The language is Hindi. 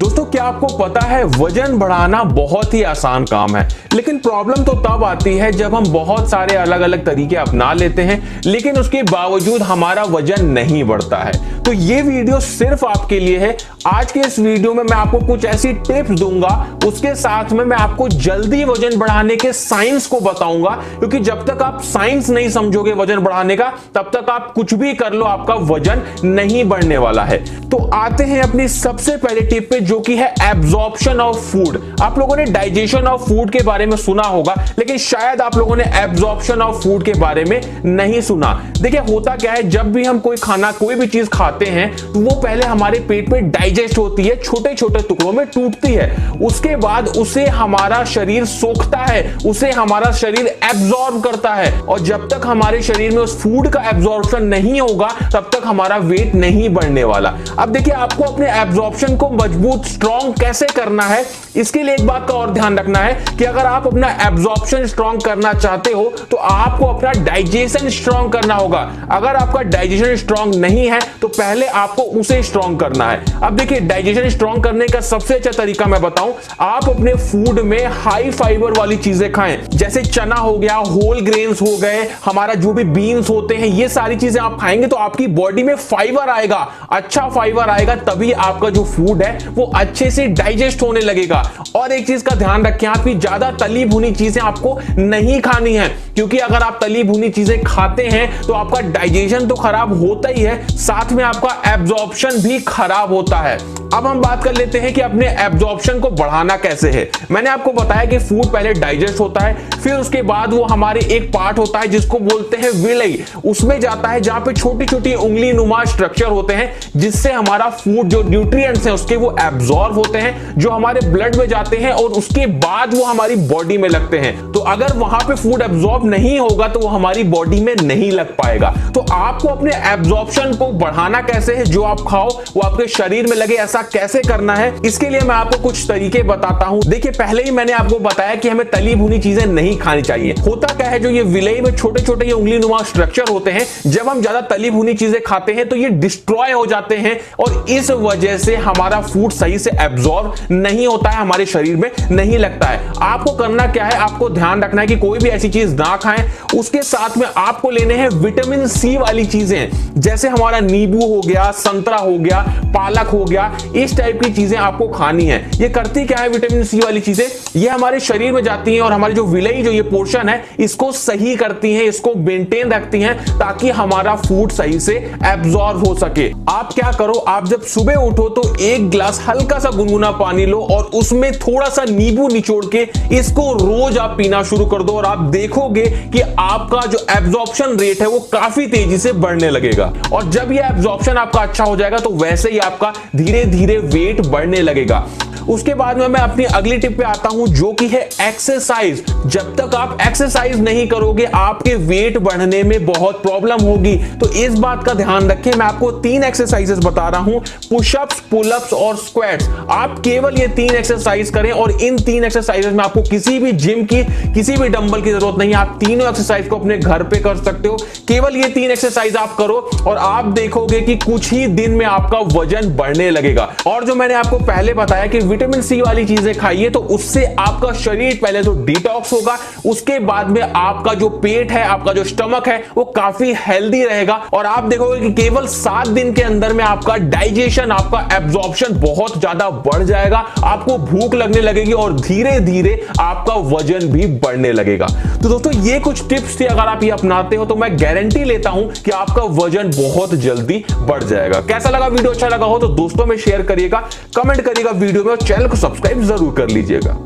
दोस्तों क्या आपको पता है वजन बढ़ाना बहुत ही आसान काम है, लेकिन प्रॉब्लम तो तब आती है जब हम बहुत सारे अलग अलग तरीके अपना लेते हैं लेकिन उसके बावजूद हमारा वजन नहीं बढ़ता है। तो ये वीडियो सिर्फ आपके लिए है। आज के इस वीडियो में मैं आपको कुछ ऐसी टिप्स दूंगा, उसके साथ में मैं आपको जल्दी वजन बढ़ाने के साइंस को बताऊंगा, क्योंकि जब तक आप साइंस नहीं समझोगे वजन बढ़ाने का तब तक आप कुछ भी कर लो आपका वजन नहीं बढ़ने वाला है। तो आते हैं अपनी सबसे पहले टिप पे, जो कि है एब्जॉर्प्शन ऑफ फूड। आप लोगों ने डाइजेशन ऑफ फूड के बारे में सुना होगा, लेकिन शायद आप लोगों ने एब्जॉर्प्शन ऑफ फूड के बारे में नहीं सुना। देखिए होता क्या है, जब भी हम कोई खाना कोई भी चीज खाते हैं तो वो पहले हमारे पेट में डाइजेस्ट होती है, छोटे छोटे टुकड़ों में टूटती है। उसके बाद उसे हमारा शरीर सोखता है, उसे हमारा शरीर एब्जॉर्ब करता है, और जब तक हमारे शरीर में उस फूड का एब्जॉर्प्शन नहीं होगा तब तक हमारा वेट नहीं बढ़ने वाला। अब देखिए आपको अपने एब्जॉर्प्शन को मजबूत स्ट्रॉन्ग कैसे करना है, इसके लिए एक बात का और ध्यान रखना है कि अगर आप अपना एब्जॉर्प्शन स्ट्रॉन्ग करना चाहते हो तो आपको अपना डाइजेशन स्ट्रॉन्ग करना होगा। अगर आपका डाइजेशन स्ट्रॉन्ग नहीं है तो पहले आपको उसे स्ट्रॉन्ग करना है। अब देखिए डाइजेशन स्ट्रॉन्ग करने का सबसे अच्छा तरीका मैं बताऊं, आप अपने फूड में हाई फाइबर वाली चीजें खाएं, जैसे चना हो गया, होल ग्रेन्स हो गए, हमारा जो भी बीन्स होते हैं, ये सारी चीजें आप खाएंगे तो आपकी बॉडी में फाइबर आएगा, अच्छा फाइबर आएगा, तभी आपका जो फूड है वो अच्छे से डाइजेस्ट होने लगेगा। और एक चीज का ध्यान रखें, आपकी ज्यादा तली भुनी चीजें आपको नहीं खानी है, क्योंकि अगर आप तली भुनी चीजें खाते हैं तो आपका डाइजेशन तो खराब होता ही है, साथ में आपका एब्जॉर्प्शन भी खराब होता है। अब हम बात कर लेते हैं कि अपने एब्जॉर्प्शन को बढ़ाना कैसे है। मैंने आपको बताया कि फूड पहले डाइजेस्ट होता है, फिर उसके बाद वो हमारे एक पार्ट होता है जिसको बोलते हैं विलई, उसमें जाता है जहां पे छोटी छोटी उंगली नुमा स्ट्रक्चर होते हैं, जिससे हमारा फूड जो न्यूट्रिएंट्स हैं उसके वो एब्जॉर्ब होते हैं, जो हमारे ब्लड में जाते हैं और उसके बाद वो हमारी बॉडी में लगते हैं। तो अगर वहां पे फूड एब्जॉर्ब नहीं होगा तो वो हमारी बॉडी में नहीं लग पाएगा। तो आपको अपने एब्जॉर्प्शन को बढ़ाना कैसे है, जो आप खाओ वो आपके शरीर में लगे, ऐसा कैसे करना है, इसके लिए मैं आपको कुछ तरीके बताता हूं। देखिए पहले ही मैंने आपको बताया कि हमें तली भुनी चीजें नहीं खानी चाहिए। होता क्या है, जो ये विलई में छोटे छोटे ये उंगली नुमा स्ट्रक्चर होते हैं, जब हम ज्यादा तली भुनी चीजें खाते हैं तो ये डिस्ट्रॉय हो जाते हैं और इस वजह से हमारा फूड सही से एब्जॉर्ब नहीं होता है, हमारे शरीर में नहीं लगता है। आपको करना क्या है, आपको ध्यान रखना है कि कोई भी ऐसी चीज ना खाएं। उसके साथ में आपको लेने हैं विटामिन सी वाली चीजें, जैसे हमारा नींबू हो गया, संतरा हो गया, पालक हो गया, इस टाइप की चीजें आपको खानी है। ये करती क्या है विटामिन सी वाली चीजें, ये हमारे शरीर में जाती हैं और हमारी जो विलई जो ये पोर्शन है इसको सही करती हैं, इसको मेंटेन रखती हैं, ताकि हमारा फूड सही से एब्जॉर्ब हो सके। आप क्या करो, आप जब सुबह उठो तो एक गिलास हल्का सा गुनगुना पानी लो और उसमें थोड़ा सा नींबू निचोड़ के इसको रोज आप पीना शुरू कर दो, और आप देखोगे कि आपका जो एब्जॉर्प्शन रेट है वो काफी तेजी से बढ़ने लगेगा। और जब ये एब्जॉर्प्शन आपका अच्छा हो जाएगा तो वैसे ही आपका धीरे धीरे वेट बढ़ने लगेगा। उसके बाद में मैं अपनी अगली टिप पे आता हूं, जो कि है एक्सरसाइज। जब तक आप एक्सरसाइज नहीं करोगे आपके वेट बढ़ने में बहुत प्रॉब्लम होगी, तो इस बात का ध्यान रखें। मैं आपको 3 एक्सरसाइजेस बता रहा हूं, पुशअप्स, पुलअप्स और स्क्वाट्स। आप केवल ये 3 एक्सरसाइज करें, और इन 3 एक्सरसाइजेस में आपको किसी भी जिम की, किसी भी डंबल की जरूरत नहीं है। आप तीनों एक्सरसाइज को अपने घर पे कर सकते हो। केवल ये 3 एक्सरसाइज आप करो और आप देखोगे कि कुछ ही दिन में आपका वजन बढ़ने लगेगा। और जो मैंने आपको पहले बताया कि विटामिन सी वाली चीजें खाइए, तो उससे आपका शरीर पहले तो डिटॉक्स होगा, उसके बाद में आपका जो पेट है, आपका जो स्टमक है वो काफी हेल्दी रहेगा, और आप देखोगे कि केवल 7 दिन के अंदर में आपका डाइजेशन, आपका एब्जॉर्प्शन बहुत ज्यादा बढ़ जाएगा, आपको भूख लगने लगेगी और धीरे धीरे आपका वजन भी बढ़ने लगेगा। तो दोस्तों ये कुछ टिप्स थी, अगर आप ये अपनाते हो तो मैं गारंटी लेता हूं कि आपका वजन बहुत जल्दी बढ़ जाएगा। कैसा लगा वीडियो, अच्छा लगा हो तो दोस्तों में शेयर करिएगा, कमेंट करिएगा वीडियो में, और चैनल को सब्सक्राइब जरूर कर लीजिएगा।